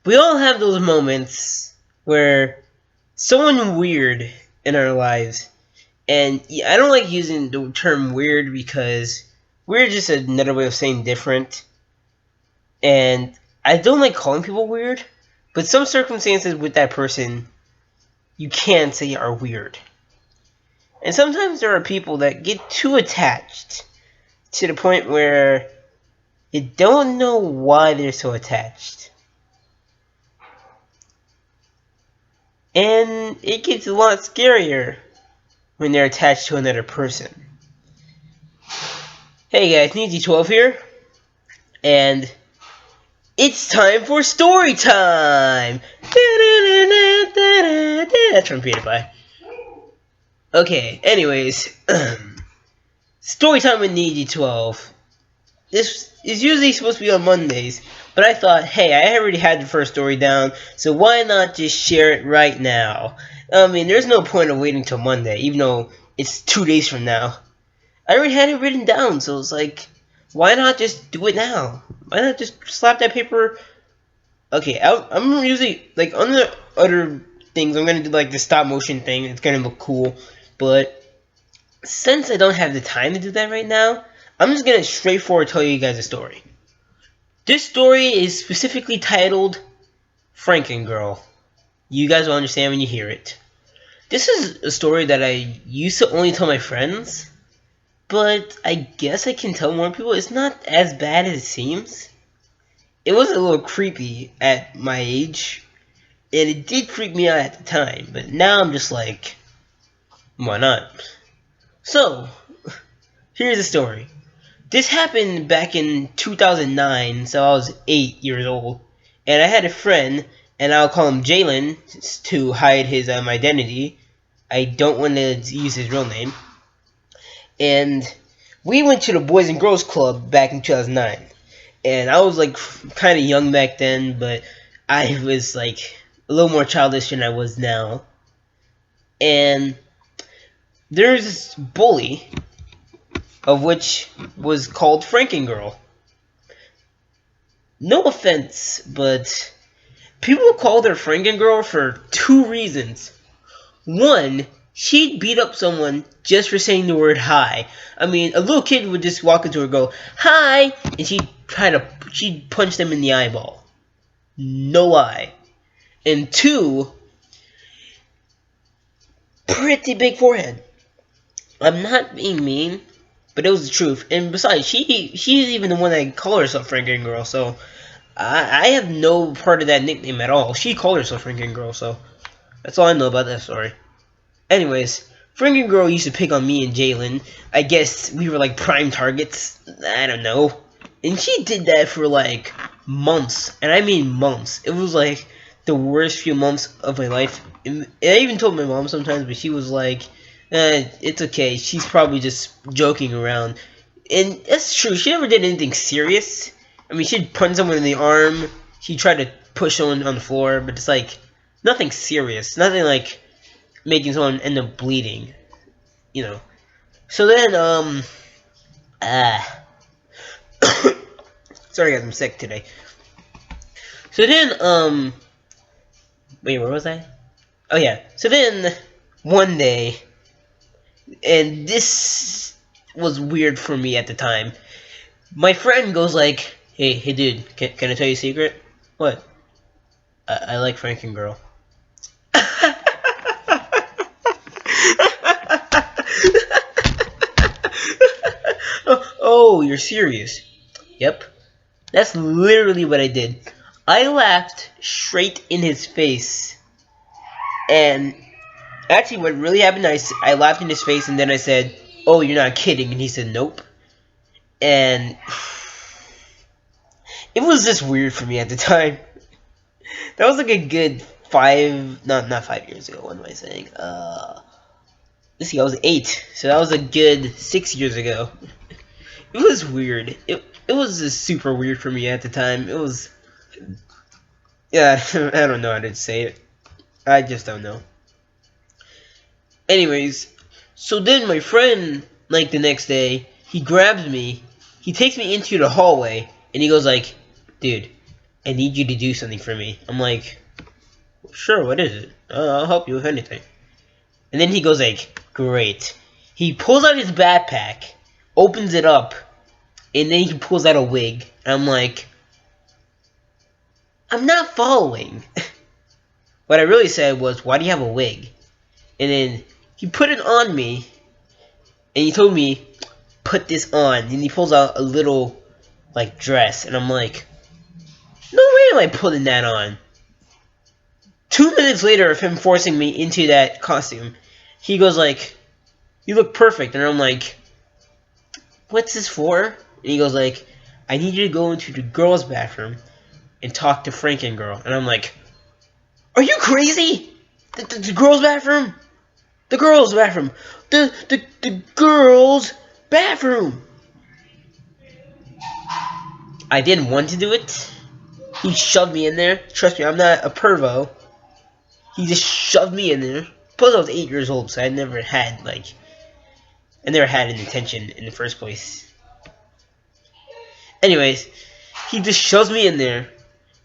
We all have those moments where someone weird in our lives, and I don't like using the term weird because weird is just another way of saying different, and I don't like calling people weird, but some circumstances with that person you can say are weird. And sometimes there are people that get too attached to the point where you don't know why they're so attached. And it gets a lot scarier when they're attached to another person. Hey guys, Nuigi12 here, and it's time for story time! That's from PewDiePie. Okay, anyways, story time with Nuigi12. This is usually supposed to be on Mondays, but I thought, hey, I already had the first story down, so why not just share it right now? I mean, there's no point of waiting till Monday, even though it's 2 days from now. I already had it written down, so it's like, why not just do it now? Why not just slap that paper? Okay, I'm usually, like, on the other things, I'm going to do, like, the stop motion thing. It's going to look cool, but since I don't have the time to do that right now, I'm just going to straightforward tell you guys a story. This story is specifically titled Frankengirl. You guys will understand when you hear it. This is a story that I used to only tell my friends, but I guess I can tell more people. It's not as bad as it seems. It was a little creepy at my age, and it did freak me out at the time, but now I'm just like, why not? So, here's the story. This happened back in 2009, so I was 8 years old, and I had a friend, and I'll call him Jalen to hide his identity. I don't want to use his real name. And we went to the Boys and Girls Club back in 2009. And I was like kind of young back then, but I was like a little more childish than I was now. And there's this bully, of which was called Frankengirl. No offense, but people called her Frankengirl for 2 reasons. One, she'd beat up someone just for saying the word hi. I mean, a little kid would just walk into her and go, hi, and she'd punch them in the eyeball. No lie. And 2, pretty big forehead. I'm not being mean, but it was the truth. And besides, she's even the one that called herself Frankengirl, so I have no part of that nickname at all. She called herself Frankengirl, so that's all I know about that story. Anyways, Frankengirl used to pick on me and Jalen. I guess we were like prime targets. I don't know. And she did that for like months. And I mean months. It was like the worst few months of my life. And I even told my mom sometimes, but she was like, it's okay. She's probably just joking around. And that's true. She never did anything serious. I mean, she'd punch someone in the arm. She'd try to push someone on the floor. But it's like nothing serious. Nothing like making someone end up bleeding, you know. So then, sorry guys, I'm sick today. So then, wait, where was I? Oh yeah, so then, one day, and this was weird for me at the time, my friend goes like, hey dude, can I tell you a secret? What? I like Frankengirl. Oh, you're serious? Yep. That's literally what I did. I laughed straight in his face. And actually what really happened, I laughed in his face and then I said, oh, you're not kidding. And he said, nope. And it was just weird for me at the time. That was like a good not 5 years ago. What am I saying? Let's see, I was 8. So that was a good 6 years ago. It was weird. It was just super weird for me at the time. It was, yeah, I don't know how to say it. I just don't know. Anyways, so then my friend, like the next day, he grabs me, he takes me into the hallway, and he goes like, dude, I need you to do something for me. I'm like, sure, what is it? I'll help you with anything. And then he goes like, great. He pulls out his backpack, opens it up, and then he pulls out a wig. And I'm like, I'm not following. What I really said was, why do you have a wig? And then he put it on me, and he told me, put this on. And he pulls out a little, like, dress. And I'm like, no way am I putting that on. 2 minutes later of him forcing me into that costume, he goes like, you look perfect. And I'm like, what's this for? And he goes like, I need you to go into the girls' bathroom and talk to Frankengirl. And I'm like, are you crazy? The girls' bathroom? The girls' bathroom. The girls' bathroom. I didn't want to do it. He shoved me in there. Trust me, I'm not a pervo. He just shoved me in there. Plus, I was 8 years old, so I never had an intention in the first place. Anyways, he just shoves me in there,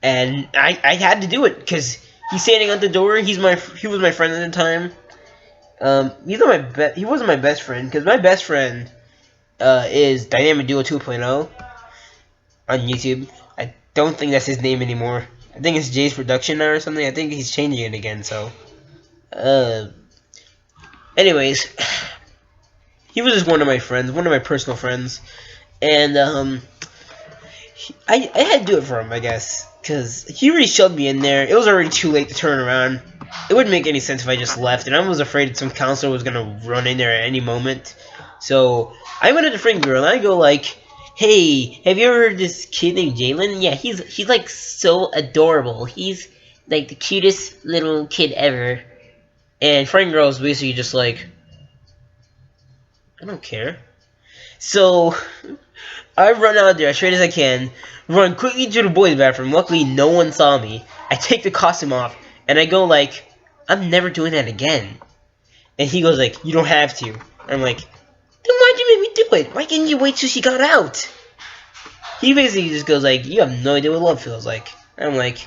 and I had to do it because he's standing at the door. He was my friend at the time. He wasn't my best friend because my best friend is Dynamic Duo 2.0 on YouTube. I don't think that's his name anymore. I think it's Jay's Production now or something. I think he's changing it again. So, anyways, he was just one of my friends, one of my personal friends, and I had to do it for him, I guess, because he already shoved me in there. It was already too late to turn around. It wouldn't make any sense if I just left, and I was afraid some counselor was gonna run in there at any moment. So I went to the Frankengirl, and I go like, hey, have you ever heard of this kid named Jalen? Yeah, he's like so adorable. He's like the cutest little kid ever. And Frankengirl is basically just like, I don't care. So I run out there as straight as I can, run quickly to the boys' bathroom. Luckily, no one saw me. I take the costume off, and I go like, I'm never doing that again. And he goes like, you don't have to. I'm like, then why'd you make me do it? Why didn't you wait till she got out? He basically just goes like, you have no idea what love feels like. I'm like,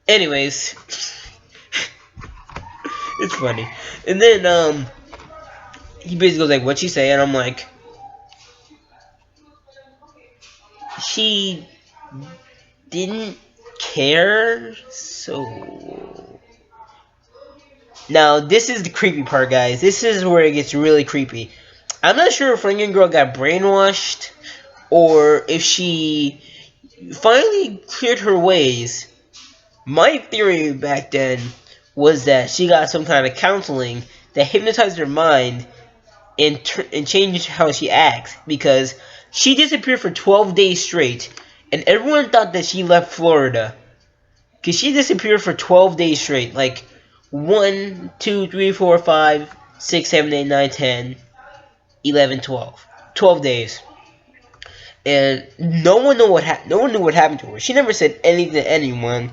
anyways, it's funny. And then he basically goes like, what'd she say? And I'm like, she didn't care. So now this is the creepy part, guys. This is where it gets really creepy. I'm not sure if Frankengirl got brainwashed or if she finally cleared her ways. My theory back then was that she got some kind of counseling that hypnotized her mind and changed how she acts, because she disappeared for 12 days straight, and everyone thought that she left Florida. Because she disappeared for 12 days straight, like 1, 2, 3, 4, 5, 6, 7, 8, 9, 10, 11, 12. 12 days. And no one knew what happened to her. She never said anything to anyone.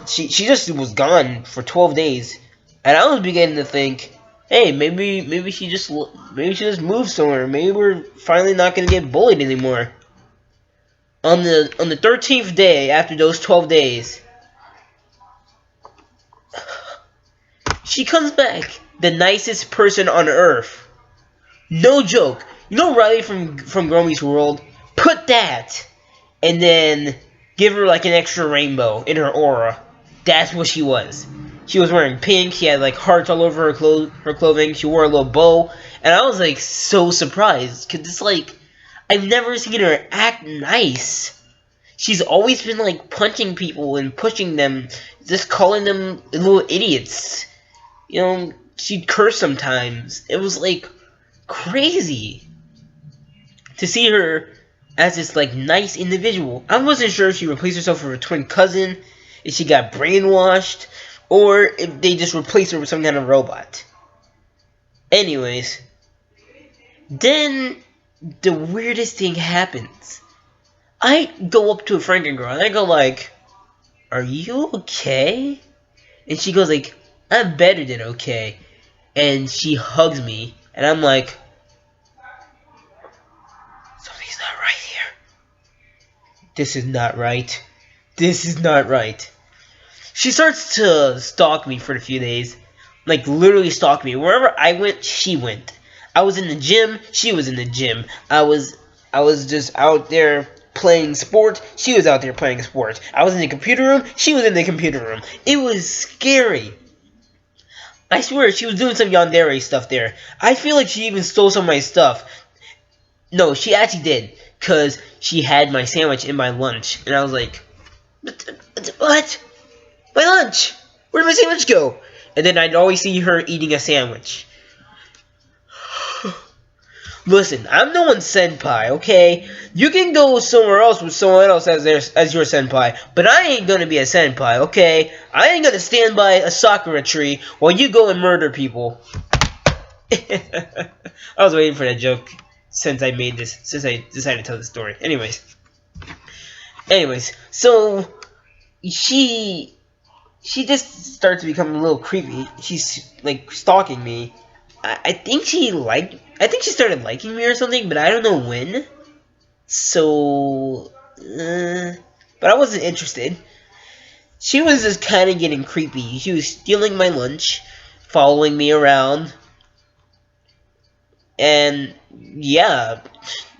She just was gone for 12 days. And I was beginning to think, hey, maybe she just moved somewhere. Maybe we're finally not gonna get bullied anymore. On the 13th day after those 12 days, she comes back, the nicest person on earth. No joke. You know Riley from Girl Meets World? Put that, and then give her like an extra rainbow in her aura. That's what she was. She was wearing pink. She had like hearts all over her clothing. She wore a little bow, and I was like so surprised because it's like I've never seen her act nice. She's always been like punching people and pushing them, just calling them little idiots. You know, she'd curse sometimes. It was like crazy to see her as this like nice individual. I wasn't sure if she replaced herself with her twin cousin, if she got brainwashed, or if they just replaced her with some kind of robot. Anyways, then the weirdest thing happens. I go up to a Frankengirl and I go like, are you okay? And she goes like, I'm better than okay. And she hugs me, and I'm like, something's not right here. this is not right. This is not right. She starts to stalk me for a few days. Like, literally stalk me. Wherever I went, she went. I was in the gym, she was in the gym. I was just out there playing sport, she was out there playing sport. I was in the computer room, she was in the computer room. It was scary. I swear, she was doing some yandere stuff there. I feel like she even stole some of my stuff. No, she actually did. Because she had my sandwich in my lunch. And I was like, what? My lunch! Where did my sandwich go? And then I'd always see her eating a sandwich. Listen, I'm no one's senpai, okay? You can go somewhere else with someone else as your senpai, but I ain't gonna be a senpai, okay? I ain't gonna stand by a sakura tree while you go and murder people. I was waiting for that joke since I decided to tell the story. Anyways, so she just starts to become a little creepy. She's like stalking me. I think she started liking me or something, but I don't know when. So, but I wasn't interested. She was just kind of getting creepy. She was stealing my lunch, following me around, and yeah,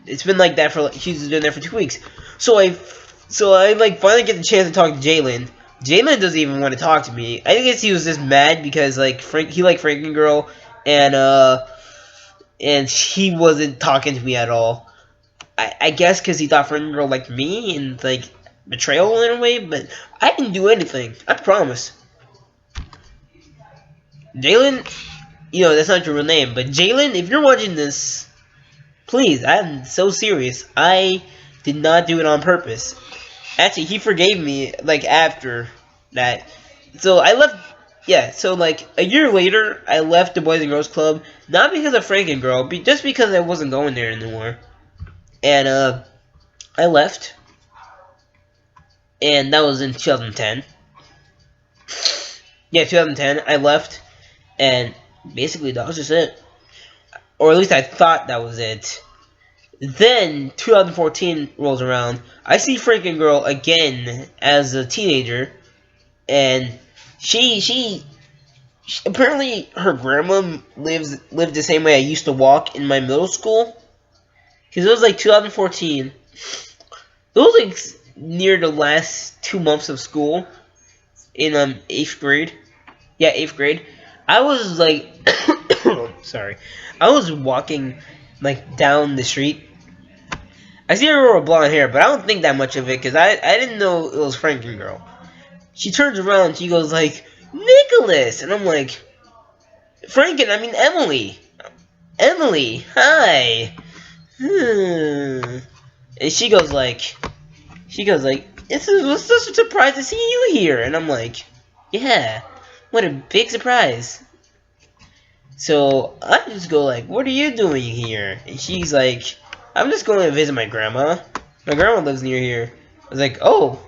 it's been like that for she's been there for 2 weeks. So I like finally get the chance to talk to Jalen. Jalen doesn't even want to talk to me. I guess he was just mad because like he liked Frankengirl, and he wasn't talking to me at all. I guess because he thought Frankengirl liked me and like betrayal in a way, but I didn't do anything. I promise. Jalen, that's not your real name, but Jalen, if you're watching this, please, I'm so serious. I did not do it on purpose. Actually, he forgave me, like, after that. So, I left, so, like, a year later, I left the Boys and Girls Club, not because of Frankengirl, but just because I wasn't going there anymore. And, I left. And that was in 2010. Yeah, 2010, I left. And basically, that was just it. Or at least I thought that was it. Then 2014 rolls around. I see Frankengirl again as a teenager, and she apparently her grandma lived the same way I used to walk in my middle school. Cause it was like 2014. It was like near the last 2 months of school in 8th grade. Yeah, 8th grade. I was like, sorry, I was walking like down the street. I see her with blonde hair, but I don't think that much of it because I didn't know it was Frankengirl. She turns around and she goes like, Nicholas! And I'm like, Emily! Emily, hi! And she goes like, it was such a surprise to see you here! And I'm like, yeah, what a big surprise. So I just go like, what are you doing here? And she's like, I'm just going to visit my grandma. My grandma lives near here. I was like, oh,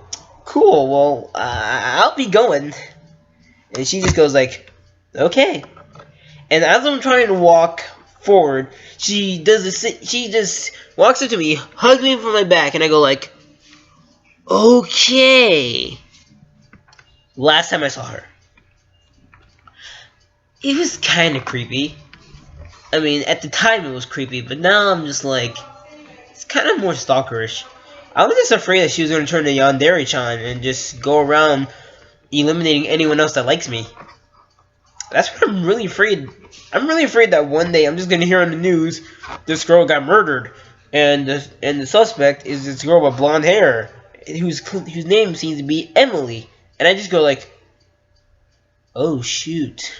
cool. Well, I'll be going. And she just goes like, okay. And as I'm trying to walk forward, she does this. She just walks up to me, hugs me from my back, and I go like, okay. Last time I saw her, it was kind of creepy. I mean, at the time it was creepy, but now I'm just like, it's kind of more stalkerish. I was just afraid that she was going to turn to Yandere-chan and just go around eliminating anyone else that likes me. That's what I'm really afraid. I'm really afraid that one day I'm just going to hear on the news, this girl got murdered, and the suspect is this girl with blonde hair, whose name seems to be Emily. And I just go like, oh shoot.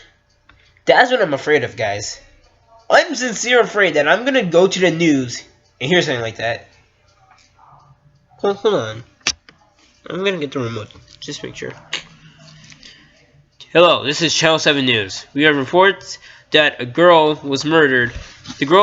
That's what I'm afraid of, guys. I'm sincerely afraid that I'm gonna go to the news and hear something like that. Hold on. I'm gonna get the remote. Just make sure. Hello, this is Channel 7 News. We have reports that a girl was murdered. The girl